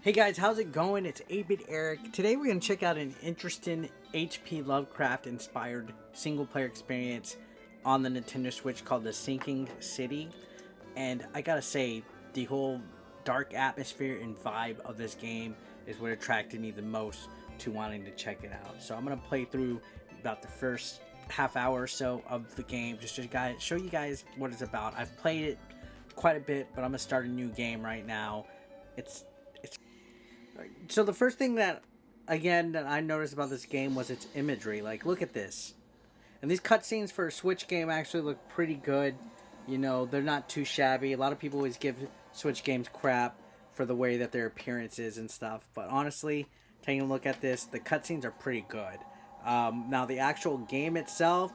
Hey guys, how's it going? It's 8-Bit Eric. Today we're going to check out an interesting H.P. Lovecraft inspired single player experience on the Nintendo Switch called The Sinking City. And I gotta say, the whole dark atmosphere and vibe of this game is what attracted me the most to wanting to check it out. So I'm going to play through about the first half hour or so of the game just to show you guys what it's about. I've played it quite a bit, but I'm going to start a new game right now. So the first thing that I noticed about this game was its imagery. Like, look at this. And these cutscenes for a Switch game actually look pretty good. You know, they're not too shabby. A lot of people always give Switch games crap for the way that their appearance is and stuff. But honestly, taking a look at this, the cutscenes are pretty good. Now, the actual game itself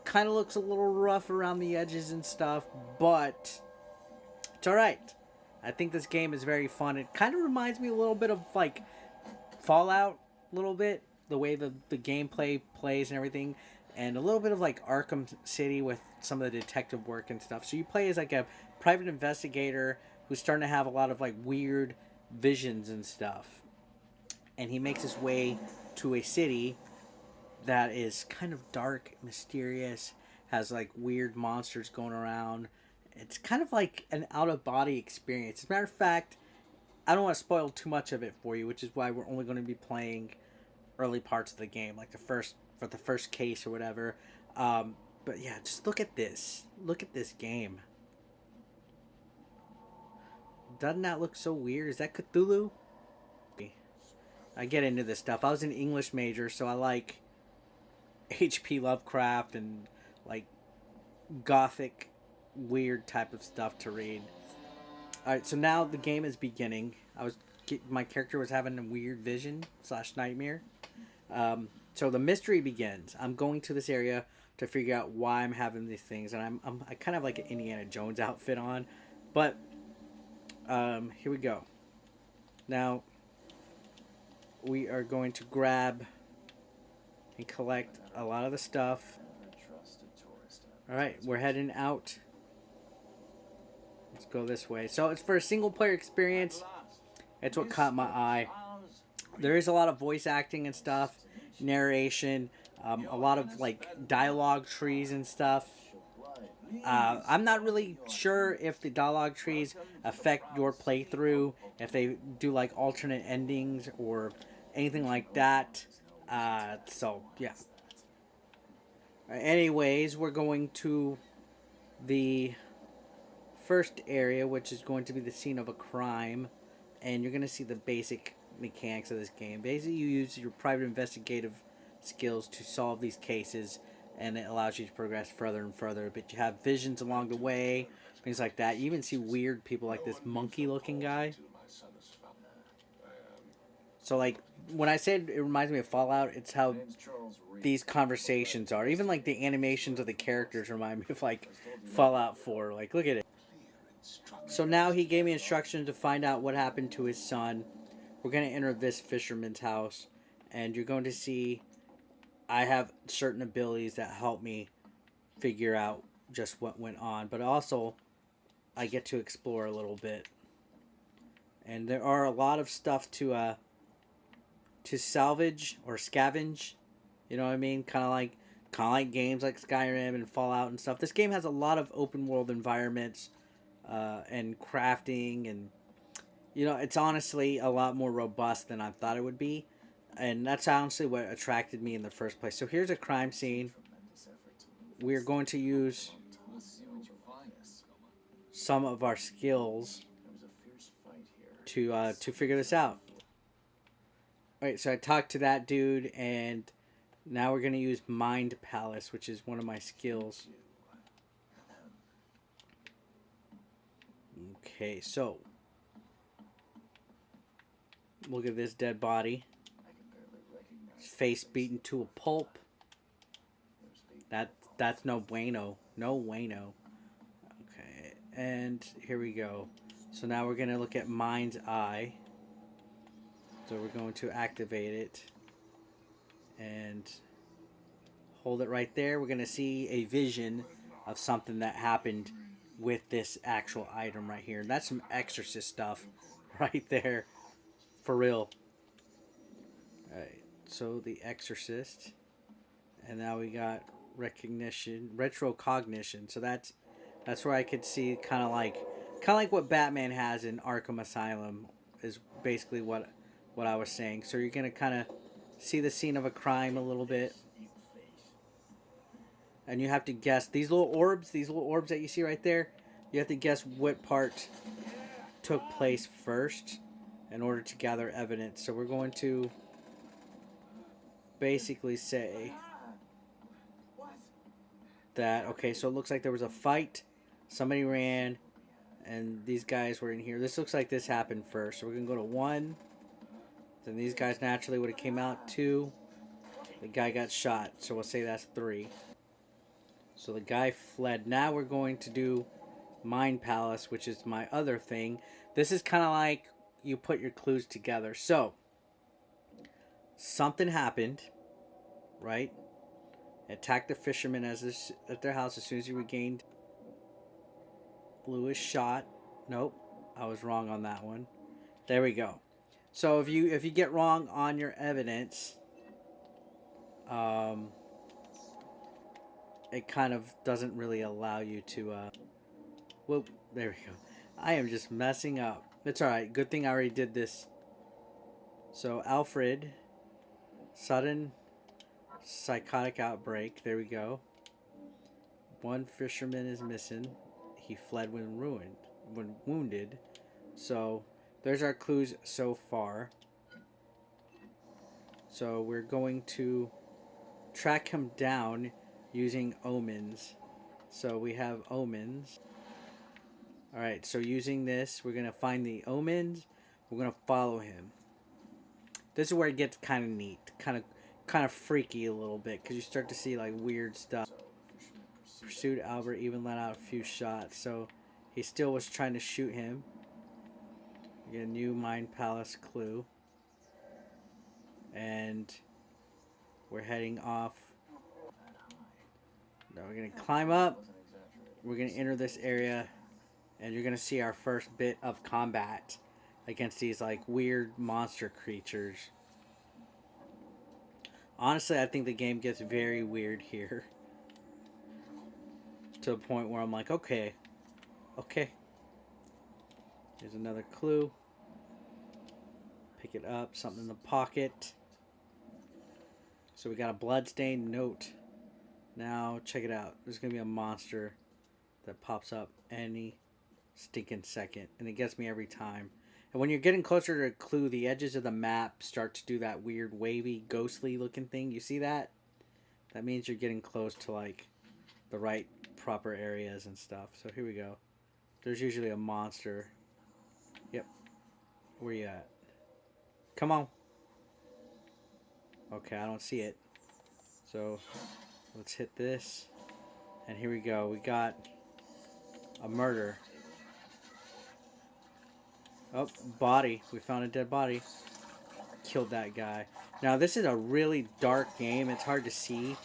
kind of looks a little rough around the edges and stuff, but it's alright. I think this game is very fun. It kind of reminds me a little bit of, like, Fallout, a little bit. The way the gameplay plays and everything. And a little bit of, like, Arkham City with some of the detective work and stuff. So you play as, like, a private investigator who's starting to have a lot of, like, weird visions and stuff. And he makes his way to a city that is kind of dark, mysterious, has, like, weird monsters going around. It's kind of like an out-of-body experience. As a matter of fact, I don't want to spoil too much of it for you, which is why we're only going to be playing early parts of the game, like for the first case or whatever. But yeah, just look at this. Look at this game. Doesn't that look so weird? Is that Cthulhu? I get into this stuff. I was an English major, so I like H.P. Lovecraft and like gothic weird type of stuff to read. Alright, so now the game is beginning. My character was having a weird vision / nightmare. So the mystery begins. I'm going to this area to figure out why I'm having these things, and I kind of like an Indiana Jones outfit on, but here we go. Now we are going to grab and collect a lot of the stuff. Alright, we're heading out. Let's go this way. So it's for a single player experience. It's what caught my eye. There is a lot of voice acting and stuff, narration, a lot of like dialogue trees and stuff. I'm not really sure if the dialogue trees affect your playthrough, if they do like alternate endings or anything like that. So yeah. Anyways, we're going to the first area, which is going to be the scene of a crime, and you're going to see the basic mechanics of this game. Basically, you use your private investigative skills to solve these cases, and it allows you to progress further and further. But you have visions along the way, things like that. You even see weird people like this monkey-looking guy. So, like, when I said it reminds me of Fallout, it's how these conversations are. Even, like, the animations of the characters remind me of, like, Fallout 4. Like, look at it. So now he gave me instructions to find out what happened to his son. We're going to enter this fisherman's house, and you're going to see I have certain abilities that help me figure out just what went on. But also, I get to explore a little bit. And there are a lot of stuff to salvage or scavenge. You know what I mean? Kind of like games like Skyrim and Fallout and stuff. This game has a lot of open world environments. And crafting, and you know, it's honestly a lot more robust than I thought it would be, and that's honestly what attracted me in the first place. So here's a crime scene. We're going to use some of our skills to figure this out. Alright, so I talked to that dude, and now we're going to use Mind Palace, which is one of my skills. Okay, so look at this dead body. His face beaten to a pulp. That's no bueno. No bueno. Okay, and here we go. So now we're going to look at Mind's Eye. So we're going to activate it and hold it right there. We're going to see a vision of something that happened with this actual item right here. And that's some Exorcist stuff right there. for real. Alright, so The Exorcist. And now we got recognition, retrocognition. So that's where I could see kind of like what Batman has in Arkham Asylum is basically what I was saying. So you're gonna kind of see the scene of a crime a little bit, and you have to guess these little orbs that you see right there. You have to guess what part took place first in order to gather evidence. So we're going to basically say that, okay, so it looks like there was a fight, somebody ran, and these guys were in here. This looks like this happened first. So we're going to go to 1. Then these guys naturally would have came out. 2. The guy got shot. So we'll say that's 3. So the guy fled. Now we're going to do Mind Palace, which is my other thing. This is kind of like you put your clues together. So something happened, right? Attacked the fishermen at their house as soon as he regained. Lewis shot. Nope, I was wrong on that one. There we go. So if you get wrong on your evidence, it kind of doesn't really allow you to. Whoop, there we go. I am just messing up. It's all right. Good thing I already did this. So Alfred, sudden psychotic outbreak. There we go. 1 fisherman is missing. He fled when wounded. So there's our clues so far. So we're going to track him down using omens. So we have omens. Alright, so using this, we're going to find the omens. We're going to follow him. This is where it gets kind of neat. Kind of freaky a little bit. Because you start to see like weird stuff. Pursued Albert, even let out a few shots. So he still was trying to shoot him. We get a new Mind Palace clue. And we're heading off. Now we're going to climb up. We're going to enter this area. And you're going to see our first bit of combat against these like weird monster creatures. Honestly, I think the game gets very weird here. To a point where I'm like, okay. Here's another clue. Pick it up, something in the pocket. So we got a bloodstained note. Now, check it out. There's going to be a monster that pops up any stinking second. And it gets me every time. And when you're getting closer to a clue, the edges of the map start to do that weird, wavy, ghostly looking thing. You see that? That means you're getting close to, like, the right proper areas and stuff. So here we go. There's usually a monster. Yep. Where you at? Come on. Okay, I don't see it. So let's hit this. And here we go. We got a murder. Oh, body. We found a dead body. Killed that guy. Now this is a really dark game. It's hard to see.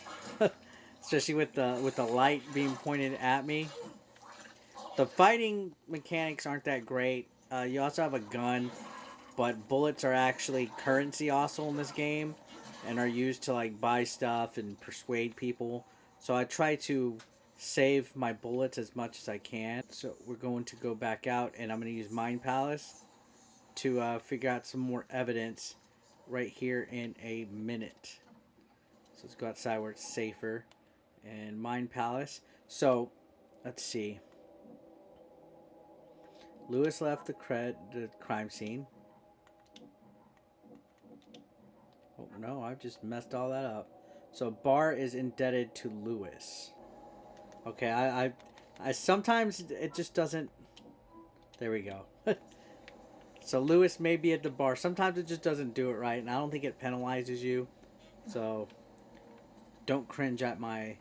Especially with the light being pointed at me. The fighting mechanics aren't that great. You also have a gun, but bullets are actually currency also in this game, and are used to like buy stuff and persuade people. So I try to save my bullets as much as I can. So we're going to go back out, and I'm going to use Mind Palace to figure out some more evidence right here in a minute. So let's go outside where it's safer. And Mind Palace. So, let's see. Lewis left the crime scene. Oh, no, I've just messed all that up. So, Barr is indebted to Lewis. Okay, I sometimes it just doesn't... There we go. So, Lewis may be at the bar. Sometimes it just doesn't do it right, and I don't think it penalizes you. So, don't cringe at my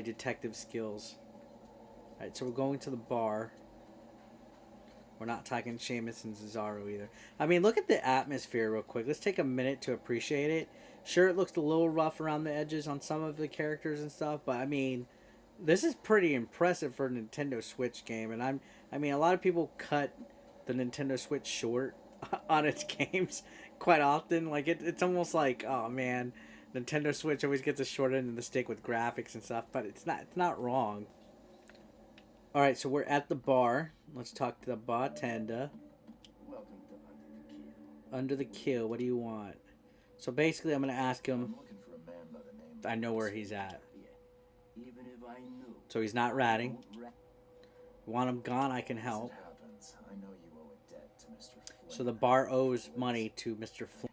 detective skills. Alright, so we're going to the bar. We're not talking Seamus and Cesaro either. I mean, look at the atmosphere real quick. Let's take a minute to appreciate it. Sure, it looks a little rough around the edges on some of the characters and stuff, but I mean, this is pretty impressive for a Nintendo Switch game. And I mean, a lot of people cut the Nintendo Switch short on its games quite often. Like it's almost like, oh man, Nintendo Switch always gets a short end of the stick with graphics and stuff, but it's not wrong. All right, so we're at the bar. Let's talk to the bartender. Welcome to Under the Kill, what do you want? So basically, I'm gonna ask him. I'm looking for a man by the name. I know where he's at. Even if I knew. So he's not ratting. You want him gone? I can help. I know you owe a debt to Mr. Flynn. So the bar owes money to Mr. Flynn.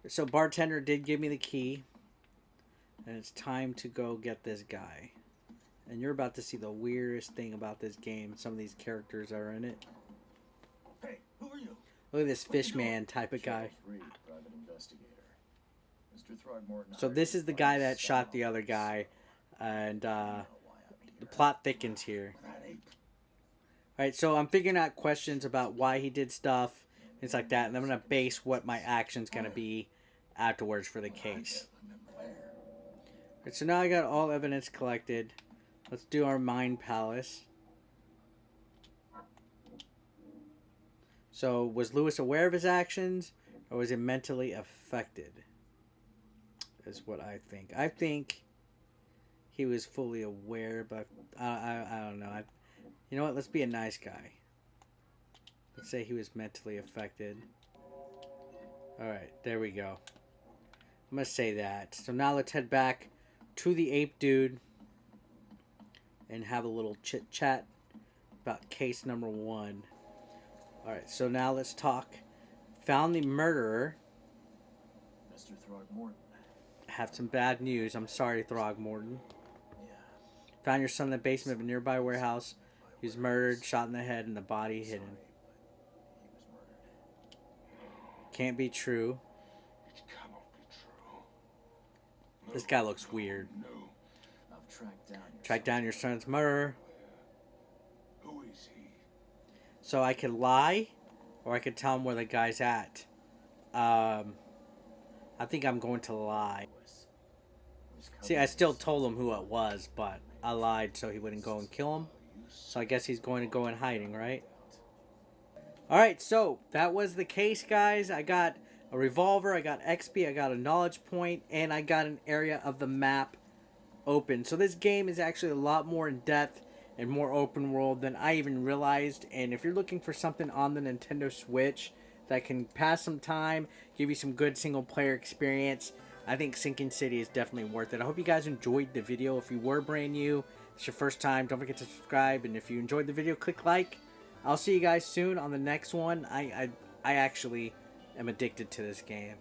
So bartender did give me the key, and it's time to go get this guy. And you're about to see the weirdest thing about this game. Some of these characters are in it. Hey, who are you? Look at this fishman type of guy. Reed, private investigator. Mr. Throgmorton. So this is the guy that shot the other guy, and the plot thickens here. Alright, so I'm figuring out questions about why he did stuff, things like that, and I'm going to base what my action's going to be afterwards for the case. Alright, so now I got all evidence collected. Let's do our Mind Palace. So, was Lewis aware of his actions, or was he mentally affected? Is what I think. I think he was fully aware, but I don't know. You know what? Let's be a nice guy. Let's say he was mentally affected. Alright, there we go. I'm going to say that. So now let's head back to the ape dude and have a little chit chat about case number 1. Alright, so now let's talk. Found the murderer. Mr. Throgmorton. Have some bad news. I'm sorry, Throgmorton. Yeah. Found your son in the basement of a nearby warehouse. He was murdered, shot in the head, and the body hidden. He was murdered. Can't be true. It cannot be true. This guy looks weird. No. I've Track down your son's murderer. Who is he? So I could lie, or I could tell him where the guy's at. I think I'm going to lie. See, I still told him who it was, but I lied so he wouldn't go and kill him. So I guess he's going to go in hiding, right? Alright, so that was the case, guys. I got a revolver, I got XP, I got a knowledge point, and I got an area of the map open. So this game is actually a lot more in depth and more open world than I even realized. And if you're looking for something on the Nintendo Switch that can pass some time, give you some good single player experience, I think Sinking City is definitely worth it. I hope you guys enjoyed the video. If you were brand new, it's your first time, don't forget to subscribe. And if you enjoyed the video, click like. I'll see you guys soon on the next one. I actually am addicted to this game.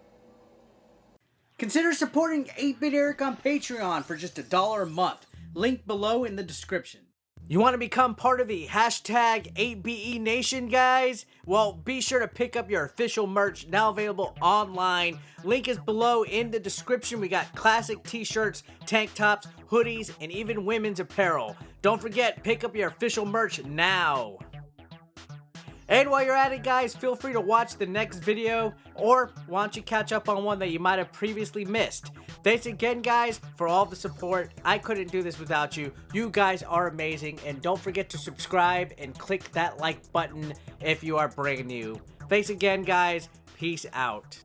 Consider supporting 8-Bit Eric on Patreon for just $1 a month. Link below in the description. You want to become part of the hashtag 8BE Nation, guys? Well, be sure to pick up your official merch, now available online. Link is below in the description. We got classic t-shirts, tank tops, hoodies, and even women's apparel. Don't forget, pick up your official merch now. And while you're at it, guys, feel free to watch the next video, or why don't you catch up on one that you might have previously missed. Thanks again, guys, for all the support. I couldn't do this without you. You guys are amazing, and don't forget to subscribe and click that like button if you are brand new. Thanks again, guys. Peace out.